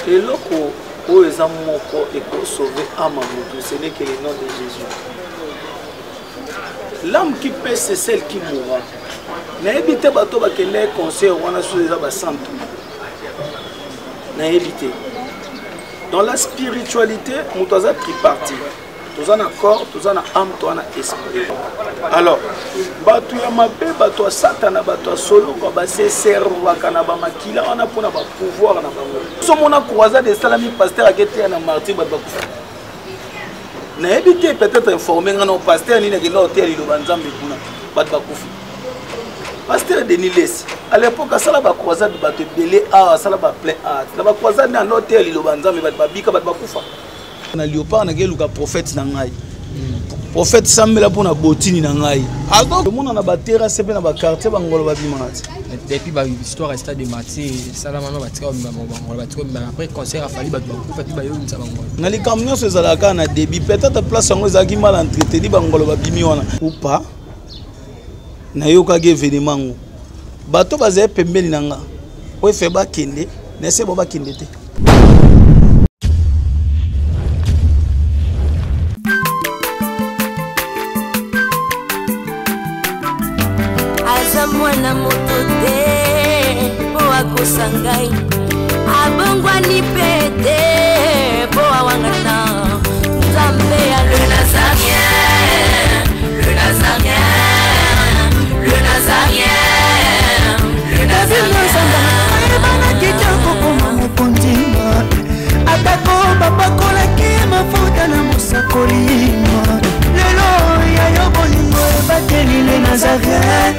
Et loko où les âmes et pour sauver âme à Moudou, ce n'est que le nom de Jésus. L'âme qui paie, c'est celle qui mourra. N'ébitez pas toi que les conseils on a sous les abats santos. N'ébitez. Dans la spiritualité, nous avons un tripartite. Nous avons un corps, nous avons un âme, nous avons un esprit. Alors, batu ya mabe, batu ya satana, batu ya solo, c'est cerveau, kanaba makila, on a pour avoir pouvoir na bango. So mona croisade de salami pasteur a été na martyr batu bakufa. Na éviter peut-être informer ngana pasteur ni na kilo hôtel lo banzambe kuna batu bakufa. Pasteur Denis Lesi à l'époque sala ba croisade batu belé a sala ba plein a. Na ba croisade na hôtel lo banzambe batu babika batu bakufa. Na liopard na geluka prophète na ngai. Prophète Samuel pour na botini na ngai. Alors le monde na ba terrasse pe na ba quartier bangolo ba bimati. Depuis ba histoire resta de Mathieu, salamano ba tika ba tika après concert a fallu ba kufa ti ba yo nza bangolo. Na li camion se zalaka na débit peut-être place ngo zaki mal entretenu bangolo ba bimi wana ou pas. Na yo ka ge événement ngo. Bato bazaye pembeni nanga. O fe ba kende, na se bo ba kende te. Mwana moto te po akosangai abongwa ni pete po awangata Nzambe ya le Nazarien, le Nazarien, le Nazarien, le Nazarien. Bana kitoko koma mokondima atako babakola ke mafuta na musakolima lelo ya yo bolingo bateli le Nazarien.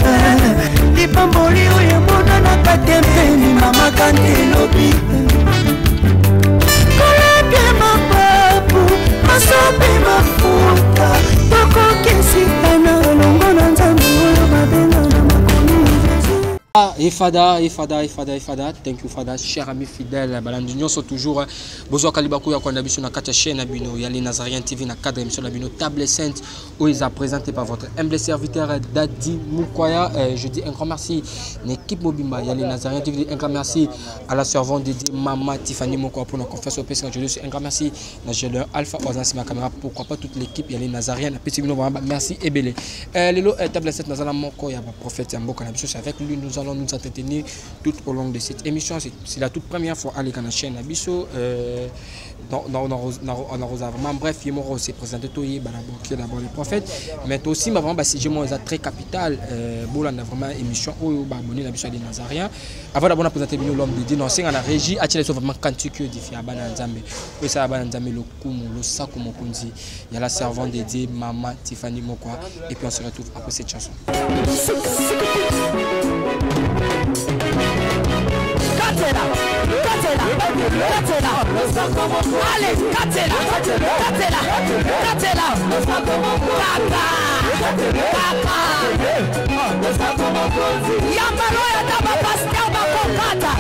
Pamboli oye mona na katempeni mama kantelobi koleke mapapu masope mafuta toko kesi ana longo na nzambe oyo mabenga na makomi Ifada, thank you Fada, cher ami fidèle, balandunion sont toujours besoin Kalibakou ya kwanda biso na kata chaîne na bino ya les Nazariens TV na cadre émission na bino table sainte où ils a présenté par votre humble serviteur Dadi Mukwaya. Je dis un grand merci à l'équipe Mobimba ya les Nazariens TV, un grand merci à la servante dédiée Maman Tiffany Moko pour nos confessions au PC. Je dis un grand merci à Géleur Alpha Ozansi ma caméra, pourquoi pas toute l'équipe ya les Nazariens, petit bino vraiment merci et belé. Lelo table sainte Nazala Moko ya prophète Mboka na biso, avec lui nous allons nous entretenir tout au long de cette émission. C'est la toute première fois à la chaîne Abisso. Bref, il m'a aussi présenté d'abord les prophètes, mais aussi vraiment j'ai très capital. On a vraiment émission où abonné la des Nazariens. Avant d'abord présenter l'homme de Dieu, non c'est à la régie. Attirer vraiment quantique difficile à Bananzambe. Et ça Bananzambe le kumu, le saku mokundi. Il y a la servante dédiée Maman Tiffany Mokwa. Et puis on se retrouve après cette chanson. Katela, allez, Katela, Yamalo ya daba pastel bakokata.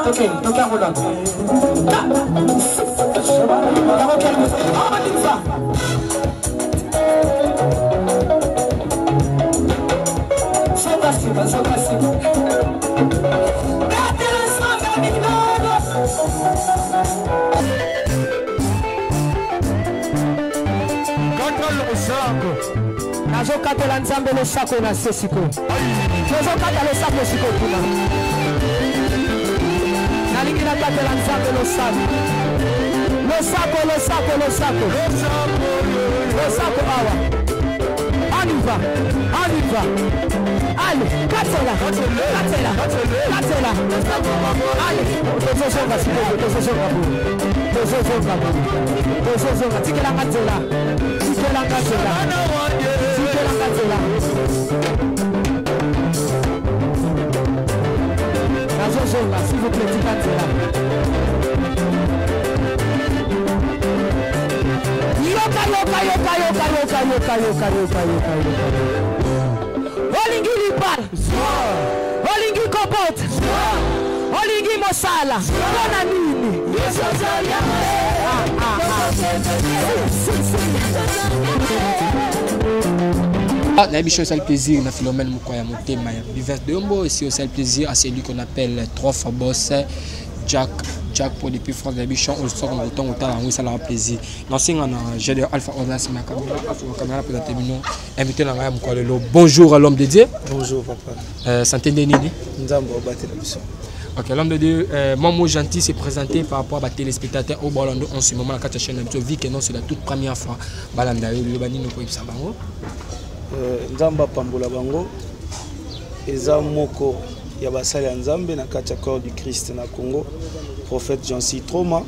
Okay, toca hold on. Nazokatela nzambe le sako na sesiko. Nazokatela le sako siko kuna. Nalikina katela nzambe le sako. Le sako awa. Aniva. Allez, casse-la. Allez, s'il vous plaît, Olingi lipal, Olingi kopot, Olingi mosala, bona nini. La bichon, c'est le plaisir, on a Philomène Moukoya Motema, Bivers de Hombo, et c'est aussi le plaisir à celui qu'on appelle Trof Boss, Jack pour depuis France de Bichon, on sort en autant, on ça leur plaisir. L'ancien j'ai de Alpha Ordas, ma caméra pour la terminer, invité dans la Moukoya. Bonjour à l'homme de Dieu. Bonjour papa. Santé Nini. Nzambo battre la mission. Ok, l'homme de Dieu, mon mot gentil s'est présenté par rapport à téléspectateurs au Balando en ce moment, la 4 chaîne de vie, que non, c'est la toute première fois. Balanda, le Banino pour Ibsabango. Nzamba Pambola Bango, Eza Moko, Yabasali Nzambe, na Katia Corps du Christ na Congo, prophète Jean-Cy Troma,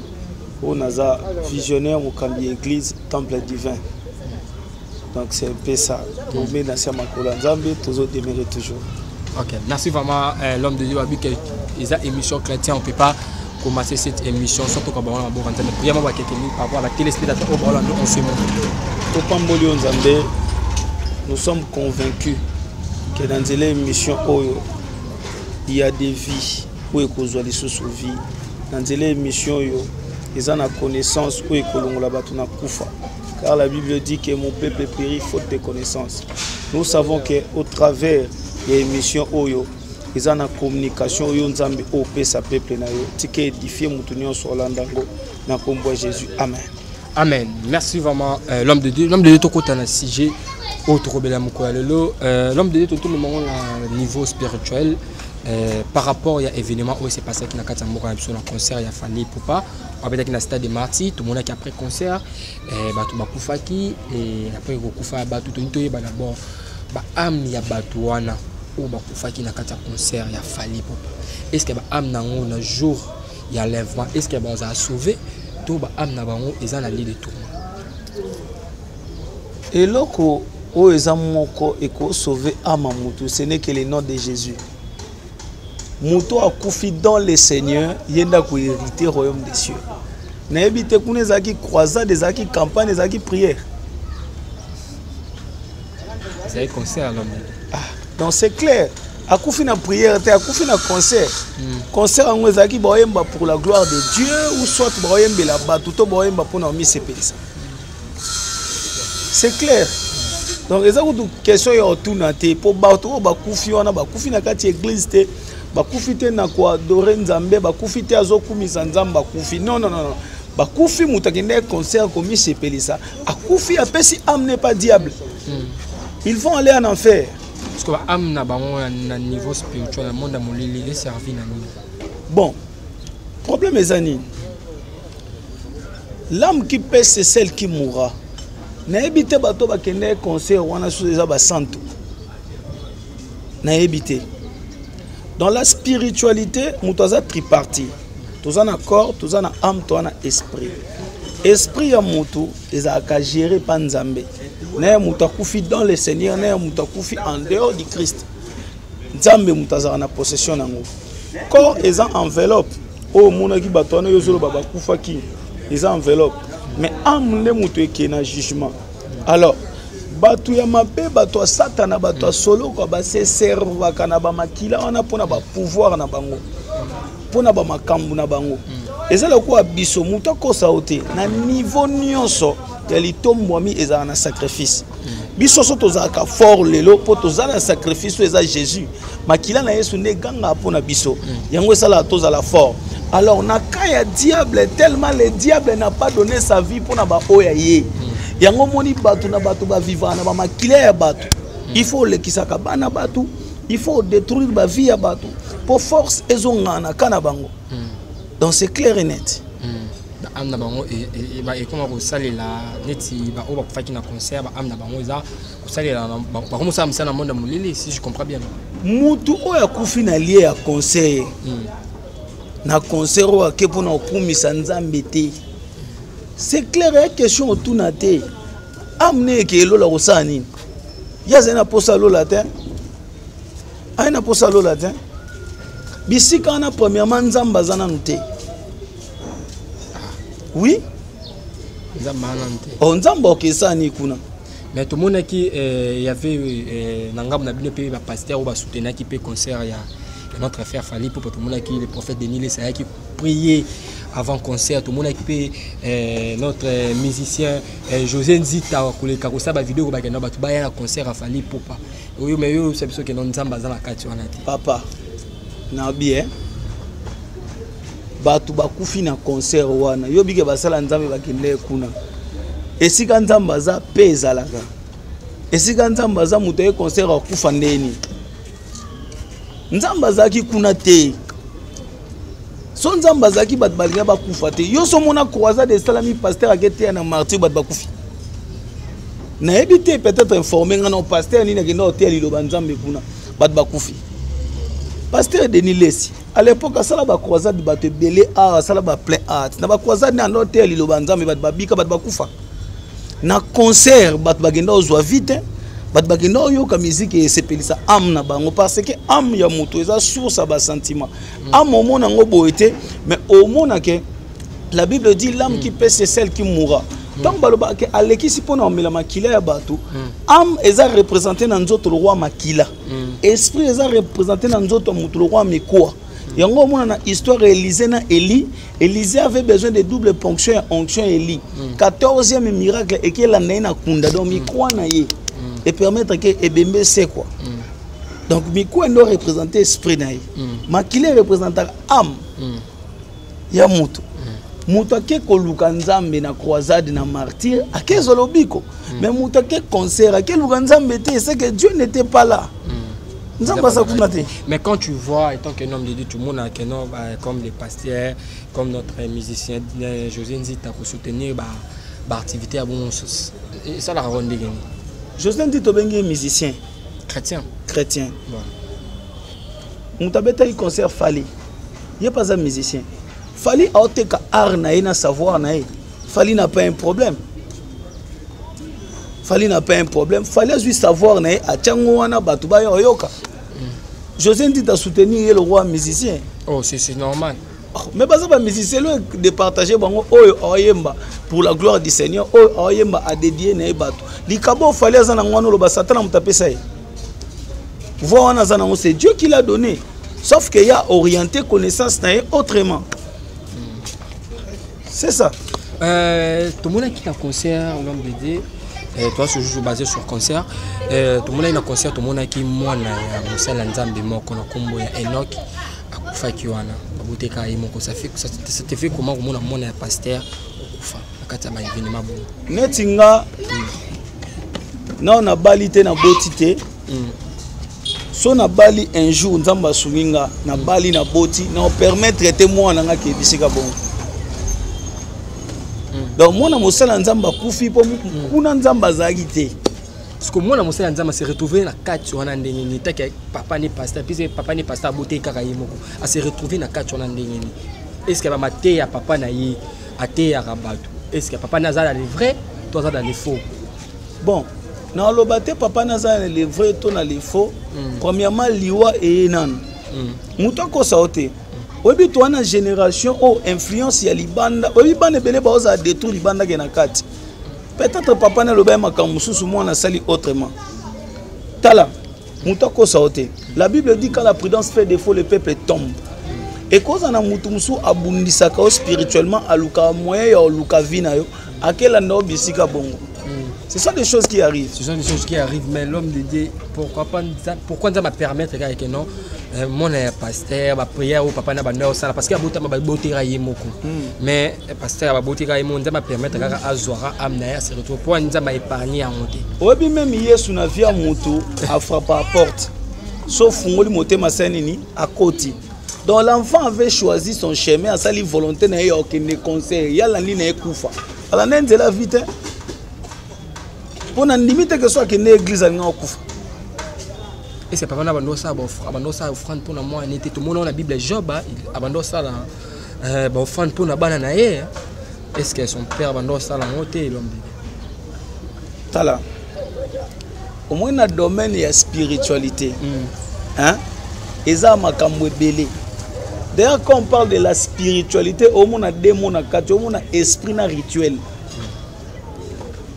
où Naza visionnaire Mukambi Église, Temple Divin. Donc c'est un peu ça. Tout le monde a Makola Nzambe, toujours demeurer toujours. Ok, merci vraiment l'homme de Dieu, avec les émissions chrétiennes, on ne peut pas commencer cette émission, surtout quand on a un bon rentrée. Prièrement, par rapport à la téléspectateur au Balando en ce moment. Au Pamboli Nzambe, nous sommes convaincus que dans l'émission Oyo, il y a des vies où il y a des sous-vies. Dans l'émission Oyo, il y a une connaissance où il y a des koufa. Car la Bible dit que mon peuple périt faute de connaissance. Nous savons qu'au travers de l'émission Oyo, il y a une communication où il y a un peuple qui est édifié sur l'andango. Dans le nom de Jésus. Amen. Amen. Merci vraiment l'homme de Dieu. L'homme de Dieu, tout côté un sujet. L'homme de Dieu, tout le monde au niveau spirituel. Par rapport à l'événement où il s'est passé qui n'a pas sur le concert, il a fallu pour pas. On va dire qu'il y a un stade de martyrs, tout le monde qui après concert, tout bakufaki et après kokufa batu tout le monde d'abord am ya batuana ou bakufaki na kata concert, il a fallu pour pas. Est-ce que am na un jour il y a l'enlèvement, est-ce que va sauver tout am na bango ils ont la ligne de tourment. Et loko o ezamoko et ko sauver amamutu, ce n'est que le nom de Jésus. Muto a koufi dans le Seigneur, yenda ko hériter le royaume des cieux. Na ebite kuna zaki croisade, zaki campagne, zaki prière. C'est un concert l'homme. Ah, donc c'est clair. A koufi na prière, a koufi na concert. Concert en zaki boyemba pour la gloire de Dieu ou soit boyemba la batu to boyemba pour na mi sepelisa. C'est clair. Donc les autres questions y autour te pour batu ba koufi wana ba koufi na kati église te. Bakufite na ko adorer Nzambe, bakufite azokumisa Nzambe bakufi. Non. Bakufi mutakende concert comme sepelisa. Akufi apesi amener pas diable. Ils vont aller en enfer. Parce que amener na bango na niveau spirituel, le monde a molili les servi na nini. Bon. Problème est ani. L'âme qui pèse c'est celle qui mourra. Na ebité bato bakende concert wana sous les ba santo. Na ebité. Dans la spiritualité, nous avons tripartite. Nous avons un corps, nous avons une âme, nous avons un esprit. Esprit à Moutou, ils ont géré par Nzambe. Nous avons dans le Seigneur, nous avons en dehors du Christ. Nzambe nous avons possession. Corps, ils ont enveloppe. Oh, mon aki batono yozolo baba kufaki. Ils ont enveloppe. Mais âme le Moutou est un jugement. Alors, batu ya mabe batu satana batu solo ko ba se serva kana ba makila ona pona ba pouvoir na bango pona ba makambu na bango ezala ko biso muta ko saote na niveau nyonso ya litombo mi ezala na sacrifice biso so tozaka fort lelo po tozala sacrifice eza Jésus makila na Yesu ne ganga pona biso yango ezala tozala fort. Alors na kaya diable tellement le diable n'a pas donné sa vie pona ba oya ye. Yango moni batu na batu ba vivant na ba makile ya batu. Il faut le kisaka bana batu, il faut détruire ba vie ya batu pour force ezongana kana bango. Donc c'est clair et net. amna bango et comment vous salez la neti ba o ba faki na concert ba amna bango za vous salez la ba comme ça amsa na monde mulili si je comprends bien mutu o ya kufi na lié ya concert na concert o ke pona okumisa nzambe te c'est clair la question autour na te amne ke lola ko sani ya zena posa lola te aina posa lola te bisika na premièrement nzamba zana nute. Oui. On nzamba okesani kuna. Mais tout le monde qui y avait nangam na bino pe ba pasteur ou ba soutenir qui peut concert ya notre frère Fally pour tout le monde qui le prophète Denis Lesaya qui priait avant concert tout le monde qui peut notre musicien José Nzita ko le kakosa ba vidéo ba kena ba tu ba ya concert à Fally pour pas. Oui mais yo c'est parce que non nzamba za la kati wana ti. Papa. Na bien. Batu bakufi na concert wana yo bige basala nzambe bakende kuna esika nzamba za peza laka esika nzamba za muto e concert akufa ndeni nzamba za ki kuna te so nzamba za ki batu balinga bakufa te yo so mona croisade de salami pasteur akete na martyr batu bakufi na ebité peut-être informer ngana pasteur ni na kenda hotel liloba nzambe kuna batu bakufi pasteur Denis Lesi à l'époque ça la croisade bato belé a ça la plein art na ba croisade na hôtel lo banzambe bato babika bato bakufa na concert bato bagenda ozwa vite bato bagenda oyoka musique et sepelisa am na bango parce que am ya moto eza source ba sentiment am au mona ngo boete mais au mona que la Bible dit l'âme qui paie c'est celle qui mourra. Donc baloba ke aleki sipona omela makila ya bato am eza représenter na nzoto le roi makila esprit eza représenter na nzoto moto le roi mikoa. Yango mona na histoire Élisée na Élie, Élisée avait besoin de double ponction et onction Élie. 14e miracle et que la na kunda donc mikoa na ye et permettre que ebembe c'est quoi. Donc mikoa doit représenter esprit na ye. Makila représente âme. Ya mutu. Mutu ke koluka nzambe na croisade na martyr akezolobiko. Mais mutu ke concert ke luka nzambe te c'est que Dieu n'était pas là. Mais quand tu vois, étant qu'un homme de Dieu, tout le monde a un homme comme les pasteurs, comme notre musicien José Nzita pour soutenir l'activité à bon sens. Et ça la ronde de gagner. José Nzita est musicien. Chrétien. Chrétien. On t'a bêté il concert Fally. Il n'y a pas un musicien. Fally a été art na savoir na. Fally n'a pas un problème. Fally n'a pas un problème. Fallait juste savoir na a Tchangouana Batouba Yoka. José Nzita soutenir le roi musicien. Oh, c'est normal. Oh, mais pas ça, musicien de partager bango oyemba pour la gloire du Seigneur. Oyemba a dédié na bato. Likabo fallait zana ngwano lo basatana mutape ça. Voilà zana c'est Dieu qui l'a donné. Sauf qu'il y a orienté connaissance na autrement. C'est ça. Tout le monde qui a concert au nom de Dieu. Toi, c'est toujours basé sur concert. Tout le monde a un concert, tout le monde a qui moi na musala nzambe moko na kombo ya Enoch akufa kiwana. Babuteka imoko ça te fait comment comment on a pasteur akufa. Akata ba événement bon. Netinga na on a balité na botité. So na bali un jour nzamba suminga na bali na boti na permettre témoin na nga ke bisika bon. Donc moi na mosala nzamba kufi po kuna nzamba zagité. Parce que moi na mosala nzamba se retrouver na kati wana ndenge ni take papa ni pasteur puis papa ni pasteur boté kaka yemoko a se retrouver na kati wana ndenge ni. Est-ce que ba maté ya papa na yi até ya rabatu. Est-ce que papa nazala le vrai toi za dans le faux. Bon, na lobaté papa nazala le vrai toi na le faux. Premièrement liwa et nan. Muto ko saoté. Obi to wana génération o influence ya libanda obi bana belé ba oza détruire libanda na kati peut-être papa na loba makamususu mwana sali autrement tala mutako saoté la Bible dit quand la prudence fait défaut le peuple tombe et cause na mutu musu abundisaka spirituellement aluka moyen ya luka vina yo akela ndo bisika bongo. C'est ça des choses qui arrivent. Ce sont des choses qui arrivent, mais l'homme de Dieu, pourquoi ça m'a permis que non, mon pasteur, ma prière au papa n'a pas de ça, parce qu'il y a beaucoup de beauté raillé moko. Mais pasteur, beauté raillé mon, ça m'a permis que Azora amena se retrouve pour nous m'a épargné à monter. Oui, même hier sur la vie à moto, a frappé à la porte. Sauf ngoli moté ma scène ni à côté. Donc l'enfant avait choisi son chemin à sa volonté na aucun conseil. Il y a la ligne kufa. Alors n'en la vite. Pour n'en limite que soit que l'église a kufa. Et c'est pas vraiment ça offrande pour moi n'était tout le monde dans la Bible Job abandon ça là offrande pour na bana na ye. Est-ce que son père abandon ça la monte l'homme tala. Au moins dans le domaine de la spiritualité. Hein? Eza makambo belé. D'ailleurs, quand on parle de la spiritualité, au moins, on a des mots, on a esprit, on a rituel.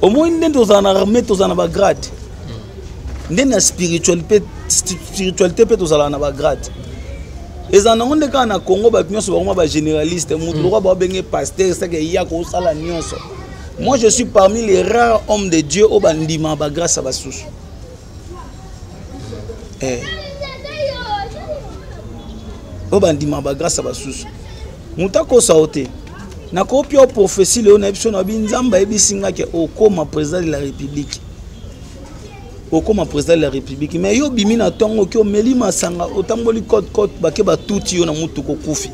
Au moins, on a une armée, on a un grade. On a spiritualité, peut être on a grade. Et ça, on a un Congo, on a généraliste, on a un pasteur, moi, je suis parmi les rares hommes de Dieu au bandima, grâce à Bassous. Au bandima grâce à Bassous. Moutako saoté. Na kopio prophétie Léon Epson Abinzamba ebisinga ke okoma président de la République. Okoma président de la République. Mais yo bimina tongo ki omeli masanga otamboli code bake ba tuti yo na mutu ko kufi.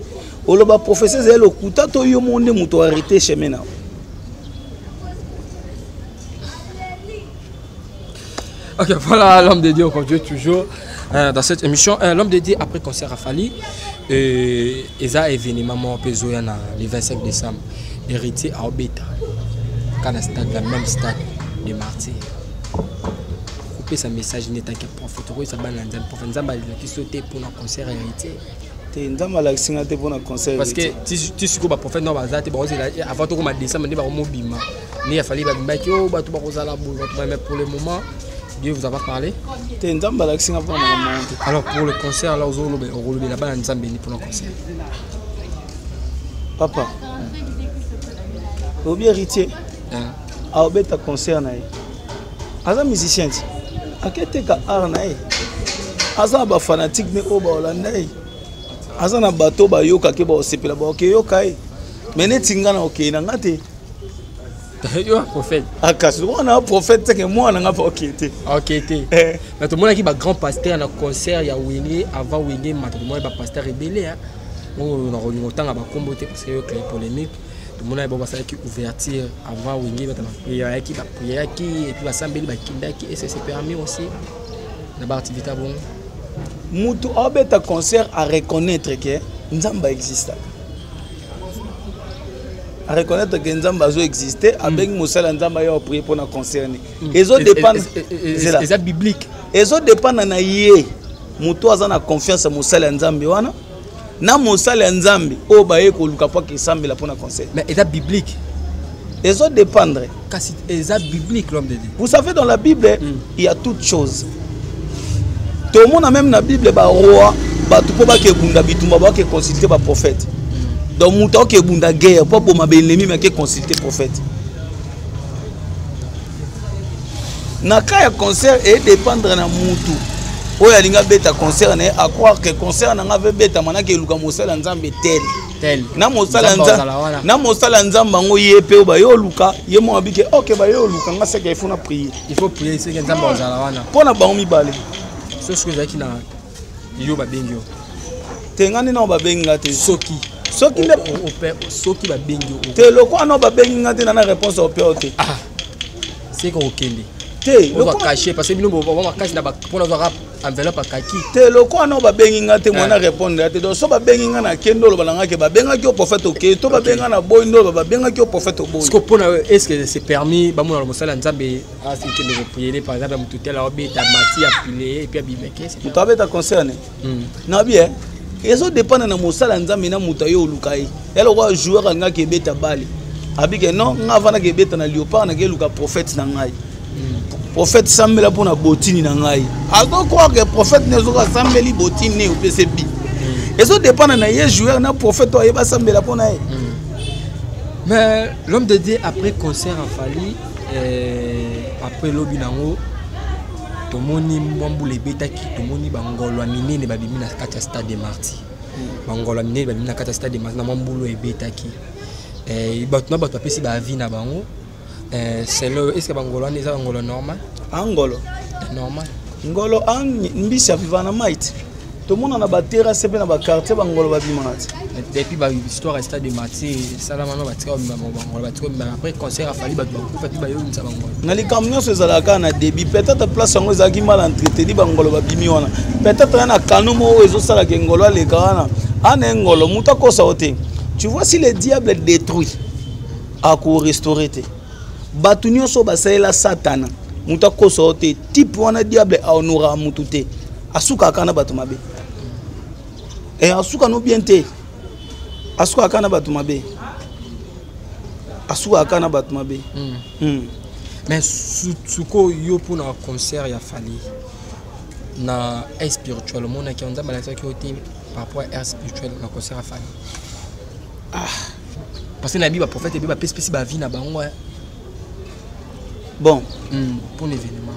Oloba prophétie zelo kuta to yo monde muto arrêter chemin na. Ok, voilà l'homme de Dieu, on continue toujours dans cette émission. L'homme de Dieu, après concert à Fali, et ça événement le 25 décembre, héritier à Obeta, quand le stade, la même stade de Martyrs. Couper sa message n'est que prophète, ça va dans le prophète, Nzamba qui sauté pour un concert héritier. Nzamba la singate pour un concert. Parce que tu sais que le prophète n'a pas avant tout comme décembre, il va au mobile. Il a fallu que oh bah tu vas aux alabous, mais pour le moment. Dieu vous a pas parlé. Alors pour le concert, là, on roule là-bas en Zambie pour le concert. Papa, au bien héritier, à Obeta concert naï. Aza musicien, à quel cas art naï. Aza ba fanatique ne oba holandais. Aza na bateau ba yoka ke ba osepela ba oke yokai. Mais ne tingana oke na ngate. Yo prophète. Akas, on a un prophète que moi on a pas OK. OK. Mais tout le monde qui va grand pasteur dans concert il y a Wingé avant Wingé tout le monde va pasteur rebelle hein. On a revenu autant à ba comboter parce que il y a polémique. Tout le monde a ba ça qui ouverture avant Wingé il y a qui va prier qui et puis va sambeli ba kindaki et c'est permis aussi. Na ba activité bon. Mutu abeta concert à reconnaître que Nzamba existe. À reconnaître que Nzamba existait avec Moussala Nzamba a prié pour nous concerner. Les autres dépendent. C'est biblique. Les autres dépendent na yé. Mutu azana confiance à Moussala Nzamba wana. Na Moussala Nzamba o baye ko luka pa ke sambe la pour nous concerner. Mais c'est biblique. Les autres dépendent. C'est biblique l'homme de Dieu. Vous savez dans la Bible, il y a toutes choses. Tout le monde a même dans la Bible ba roi, ba tout pas ke bunda bitumba ba ke consulter ba prophète. Donc, mouton qui est bunda guerre, pas pour ma belle-amie, mais qui consulter le prophète. Naka concert et dépendre de moutou. Oh, il y a un concert, à croire que concert n'a pas bêta, mana que Luka Moussala Nzambe tel. Na Moussala Nzamba, on y est peu, bah yo Luka, y est mon habitué. Ok, bah yo Luka, on sait qu'il faut prier. Il faut prier, c'est que Nzamba Ozalawana. Pour na baomi balé. C'est ce que j'ai qui na yo ba bengyo. Tengani na ba benga te. Soki. Soki ne soki ba bengyo. Te loko ano ba benga te na réponse au père te. Ah. C'est qu'on okende. Te on va cacher parce que nous on va cacher là-bas pour nous avoir enveloppe à kaki. Te loko ano ba benga te mona répondre te donc so ba benga na kendo lo balanga ke ba benga ki au prophète OK to ba benga na boy ndo ba benga ki au prophète au boy. Est-ce que c'est permis ba mona lo mosala nzambe à ce que nous prier par exemple mututel a obeta mati appeler et puis abimeke c'est. Tu avais ta concerne. Na bien. Et ça dépend de mosala nzambe na mutayo lukai. Elle va jouer nga ke beta bali. Abike non nga vana ke beta na léopard na ke luka prophète na ngai. Prophète sambela pona botini na ngai. Ako croire que prophète ne zoka sambeli botini au PCB. Et ça dépend na ye joueur na prophète o yeba sambela pona e. Mais l'homme de Dieu après concert en Fali après lobi nango tomoni mwambule betaki tomoni bangolo minene babimi na kati ya stade de Martyrs. Bangolo minene babimi na kati ya stade de Martyrs na mwambulu ebetaki. Bato na bato apesi ba vie na bango. C'est le est-ce que bangolo ni za bangolo normal? Angolo. Normal. Ngolo an mbisi ya vivana might. tout le monde a battu c'est bien dans quartier bangolo babimati depuis ba histoire stade de Mati salama no batika bangolo batika après concert a fallu ba fait ba yo nsa bangolo na li camion ce zalaka na débit peut-être place ngo zaki mal entretenu bangolo babimi wana peut-être na kanumo ezo sala ke ngolo le kana ana ngolo muta ko saote tu vois si le diable détruit a ko restaurer te batunyo so basaela satana muta ko saote type wana diable a honora mutute asuka kana batumabe et asuka no bien te asuka kana batumabe asuka kana batumabe mais suko yo pour un concert ya fali na air spirituel mon qui on a malade qui était par rapport à air spirituel na concert ya fali parce que na bible prophète bible spécifique ba vie na bango bon pour l'événement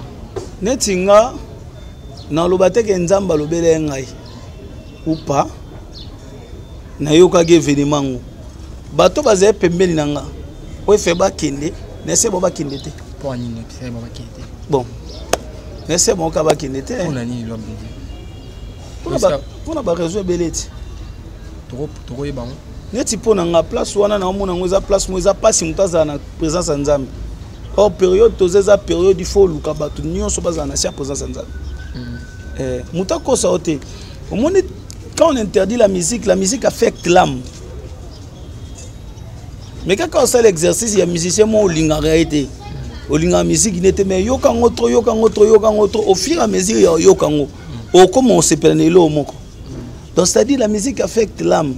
netinga na lobate ke nzamba lobele ngai ou pas na yoka ge événement bato bazaye pembeni nanga o fe ba kende na se bo ba kende te pour anino c'est ba kende bon na se mo ka ba kende te on ani l'homme de Dieu pour na ba réseau beleti trop e bango neti pona nga place wana na mona ngoza place moza pasi mutaza na présence nzambe or période tozeza période il faut luka bato nyonso baza na sia présence nzambe Moutako saoté. Quand on interdit la musique affecte l'âme. Mais quand on fait l'exercice, il y a musicien qui linga réalité. Au linga musique, il était mais yoka ngotro. Au fur et à mesure, il y a yoka ngo. Au comment on s'appelle le moko. Donc c'est-à-dire la musique affecte l'âme.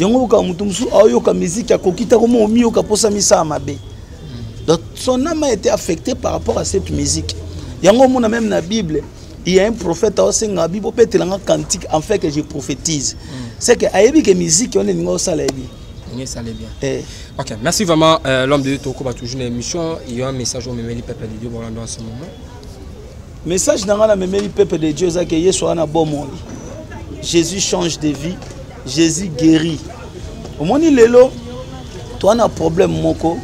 Yango ka mutumsu ayoka musique ya kokita komo omi yoka posa misa mabe. Donc son âme a été affectée par rapport à cette musique. Yango mona même na Bible. Il y a un prophète aussi dans la Bible, peut-être dans cantique, en fait que je prophétise. C'est que ayebi que musique on est ningo salebi. Ça allait bien. Ok, merci vraiment l'homme de Dieu Toko ba toujours une émission, il y a un message au memeli peuple de Dieu dans ce moment. Message dans la memeli peuple de Dieu ça que Yesu ana bon monde. Jésus change de vie, Jésus guérit. Au moment lelo toi on a problème moko.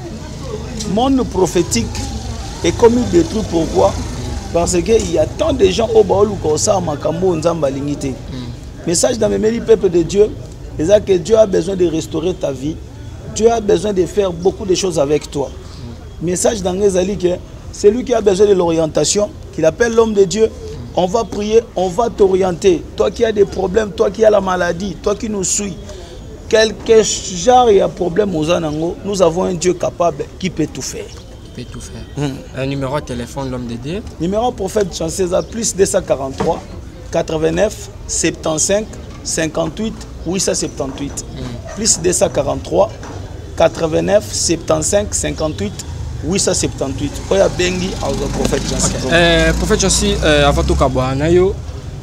Monde prophétique est comme il détruit pourquoi? Parce qu'il y a tant de gens au Baolou qui ont makambo nzamba lingité. Message dans le peuple de Dieu, c'est que Dieu a besoin de restaurer ta vie. Dieu a besoin de faire beaucoup de choses avec toi. Message dans les que c'est lui qui a besoin de l'orientation, qu'il appelle l'homme de Dieu. On va prier, on va t'orienter. Toi qui as des problèmes, toi qui as la maladie, toi qui nous suis, quel genre il y a problème aux anango, nous avons un Dieu capable qui peut tout faire. Tout faire. Un numéro de téléphone l'homme de Dieu. Numéro prophète Jean César plus 243 89 75 58 878 plus 243 89 75 58 878. Oya bengi au prophète Jean César. Prophète Jean César avant tout kabwa na yo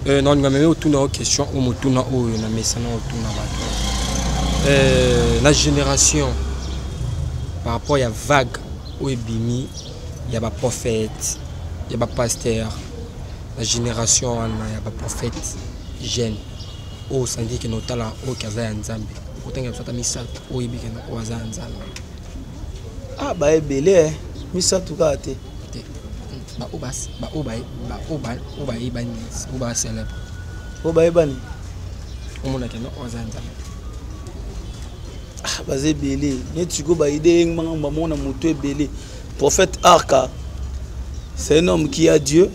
non nga meme otuna question ou motuna oyo na mesana otuna bato. La génération par rapport à vague il y a des prophètes, il y a des pasteurs, la génération, il y a des prophètes jeunes. Oh, ça dit que nous sommes là, au Kaza et Nzambe. Autant que nous sommes là, au Ibi, au Kaza et Nzambe. Ah, bah, belé, Missa tout cas. Bah, célèbre. Oh, bah, Ebani. Au monde qui est au Kaza et Nzambe. Ah, basé belé. Ni tu go baïdé mona moto belé. Prophète Arka, c'est un homme qui a Dieu.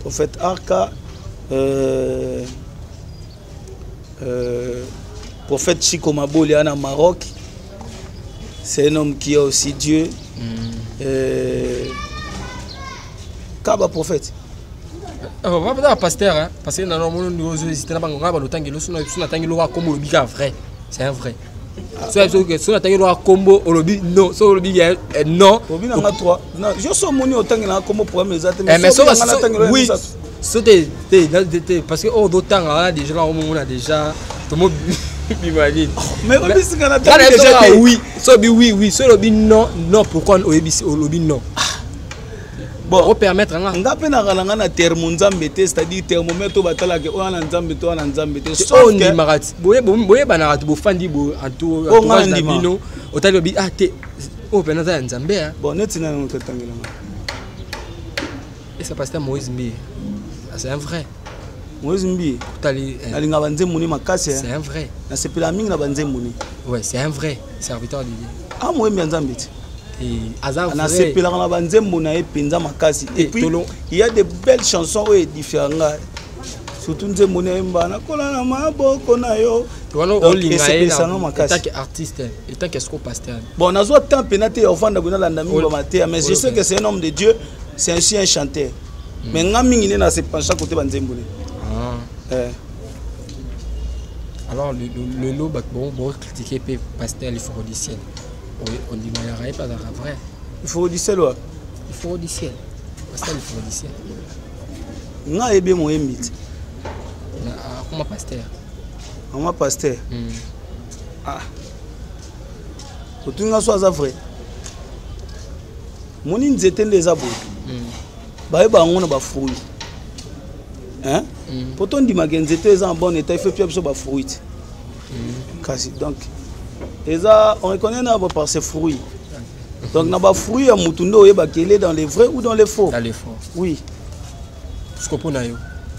Prophète Arka, prophète Chico Maboli en Maroc, c'est un homme qui a aussi Dieu. Kaba prophète. On va pas pasteur hein, parce que dans le monde nous hésiter na bango ba lotangi lo suna tangi lo wa comme le biga vrai. C'est un vrai. Soit on a tangi lo wa combo olobi non, so olobi non. Obi na 3. Non, je suis moni autant na combo pour mes amis. Mais oui. Parce que au d'autant là déjà là on a déjà tout le monde bimali. Mais obi singana déjà oui, so bi oui, so olobi non, pourquoi olobi non. Bon, on permettre là. Ngape na galanga na terme nzambe te, c'est-à-dire thermomètre batala ke ona nzambe to ona nzambe te. Sauf que marati. Boye banarati bo fandi bo entour na bino. Otali obi te. O penata nzambe hein. Bon, neti na no tatangela. Et ça passe à Moïse Mbi. C'est un vrai. Mozimbi. Nalinga banzembo ni makasi. C'est un vrai. Na sepela mingi na banzembo ni. Ouais, c'est un vrai serviteur de Dieu. Ah moi Nzambe. Et Azar na sepela na banzembo na epenza makasi. Et puis il y a de belles chansons différentes. Surtout nzembo na emba na kola na maboko na yo. En tant qu'artiste, en tant qu'esco-pasteur. Bon, on a soit temps pénaté au fond de la mais je sais que c'est un homme de Dieu, c'est aussi un chanteur. Mais Ngaming il n'a pas chaque côté banzembo. Alors le lot bon critiquer pasteur il faut du ciel. On dit mais il pas vrai. Il faut du ciel ouais. Il faut du ciel. Pasteur il faut du ciel. Nga ebe mo emit. Comment pasteur? Comment pasteur? Ah. Otunga so za vrai. Moni nzete ndeza bo. Ba eba ngona ba fruit. Hein? Pourtant dit ma nzete eza en bon état, il fait plus so ba fruit. Kasi donc on reconnaît na ba par ses fruits. Donc na ba fruit ya mutundo yeba kele dans les vrais ou dans les faux? Dans les faux. Oui. Ce qu'on a yo.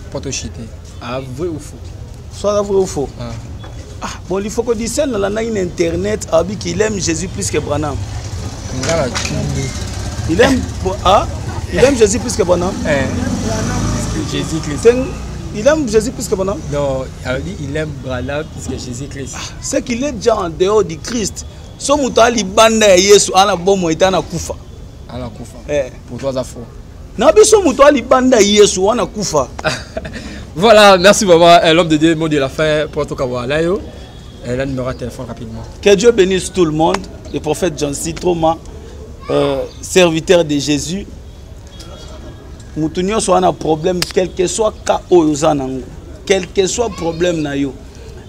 Pas te chiter. Ah vrai ou faux? Soit vrai ou faux. Ah, bon, il faut que dise là là une internet abi qu'il aime Jésus plus que Branham. Il aime il aime Jésus plus que Branham. Jésus Christ. Il aime Jésus plus que Branham. Non, il aime Branham plus que Jésus Christ. C'est qu'il est déjà en dehors du Christ. So mutali banda ya Yesu ana bomo itana kufa. Ana kufa. Pour toi ça faux. Na biso mutali banda ya Yesu ana kufa. Voilà, merci vraiment l'homme de Dieu, mot de la fin pour tout avoir là yo. Là numéro de téléphone rapidement. Que Dieu bénisse tout le monde. Le prophète John-C. Troma, serviteur de Jésus. Moutounio soit un problème, quel que soit cas quel que soit problème na yo.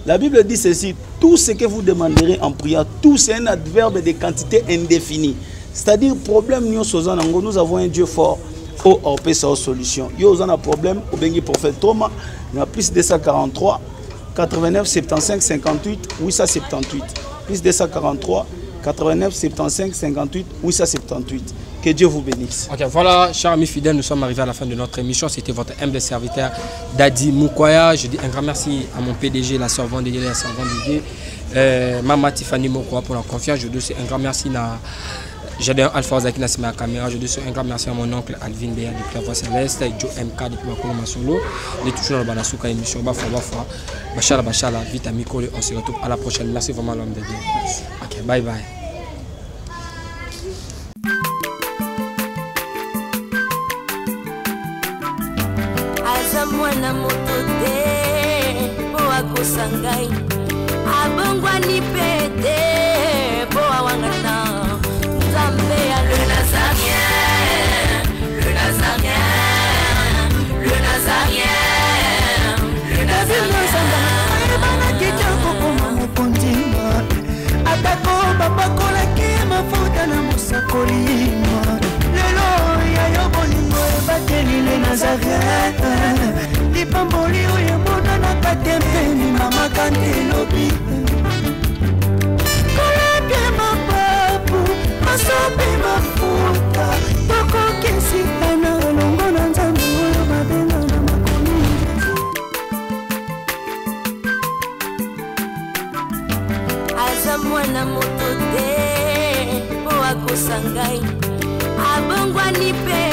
La Bible dit ceci: tout ce que vous demanderez en prière, tout c'est un adverbe de quantité indéfinie. C'est-à-dire problème nous avons un Dieu fort. On peut sa solution. Yo a un problème au bengi prophète Troma, il y a plus de 243 89 75 58 878 plus 243 89 75 58 878. Que Dieu vous bénisse. Ok, voilà, chers amis fidèles, nous sommes arrivés à la fin de notre émission. C'était votre humble serviteur Dadi Mukwaya. Je dis un grand merci à mon PDG, la servante de Dieu, la servante de Dieu, Maman Tiffany Mokoa pour la confiance. Je dis un grand merci à Jadon Alpha Zaki na ma caméra. Je dis un grand merci à mon oncle Alvin Béa depuis la Voix Céleste, Joe MK depuis Makolo Masolo. On est toujours dans la Souka émission. Bafwa. Bachala, vite à Mikolo. On se retrouve à la prochaine. Merci vraiment l'homme de Dieu. Ok, bye bye. Mwana moto te po akosangai abongwa ni pete po awangata Nzambe ya le Nazarien le Nazarien le Nazarien le Nazarien bana kitoko koma mokondima atako babakolaki mafuta na mosakolima lelo ya yo bolingo ebateli le Nazarien Lipamboli oyo mona na katempeni mama kandelobi koleke mapapu masopi mafuta tokokisi ana longo na Nzambe oyo mabenga na makoni aza mwana moto te po akosangai abongwa ni pe